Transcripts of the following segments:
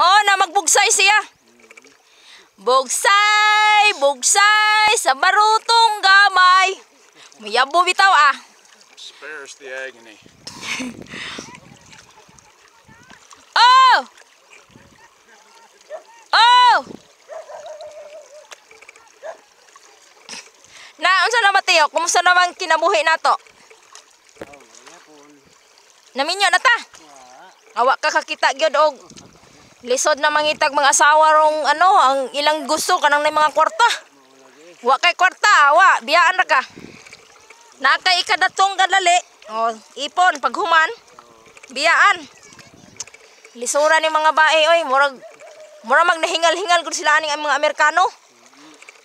Oh, na magbugsay siya. Bugsay, bugsay sa barutong gamay. Mayabo bitaw ah. Spares the agony. Oh! Oh! Na, unsa na Mateo? Kumusta naman kinabuhi nato? Naminyo na ta. Awa ka kakita gyud og lisod na mangitag mga asawa rong ano, ang ilang gusto kanang na mga kwarta. Wa kay kwarta, wa biyaan ra ka. Na kay ikadatong kadali. Oh, ipon paghuman. Biyaan. Lisura ni mga bae oy, murag magnahingal-hingal gud sila aning mga Amerikano.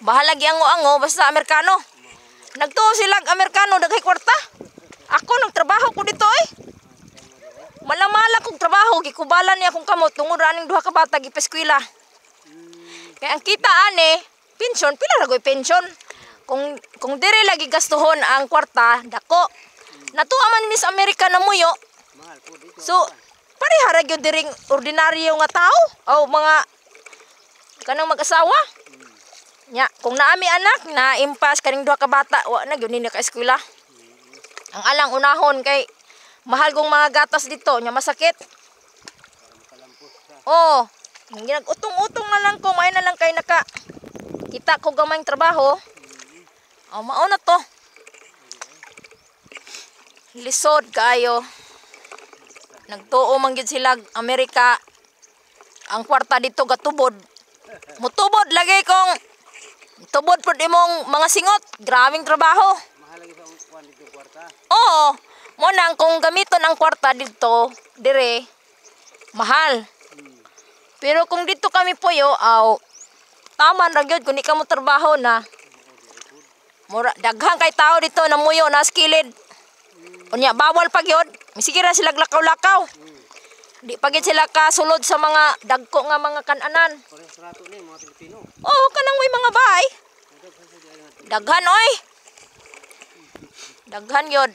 Bahala giango-ango basta Amerikano. Nagtuo sila Amerikano daghay kwarta. Ako nagtrabaho ko dito eh. Malamala kong trabaho, gikubalan niya akong kamot tungod raning duha ka bata gipeskwela. Kaya ang kita ane, pensyon, pila ra goy pensyon. Kung dire lagi gastuhon ang kwarta, dako. Natuwa man Miss America na muyo. So, pareha ra gyud diring ordinaryo nga tao o mga kanang mag-asawa. Nya, kung naami anak na impas kaning duha ka bata, wa na gyud ni ka eskwela. Ang alang unahon kay mahal kong mga gatas dito, nya masakit. Oh, ginag-utong-utong na lang ko, may na lang kay naka kita ko gamayng trabaho. Oh, mao na to. Lisod kayo. Nagtuo man gyud sila Amerika. Ang kwarta dito gatubod. Mutubod lagi kong tubod pud imong mga singot. Grabing trabaho. Mahal lagi sa kwan dito kwarta. Oo. Mo nang kung gamiton ang kwarta dito, dire mahal. Pero kung dito kami puyo, aw taman ra gyud kun di ka mo trabaho na. Mura daghang kay tao dito na muyo na skilid. Unya bawal pa gyud. Sige ra sila lakaw-lakaw. Di pa gyud sila kasulod sa mga dagko nga mga kan-anan. Parehas rato ni mga Pilipino. Oo, kanang may mga bahay. Daghan oy. Daghan gyud.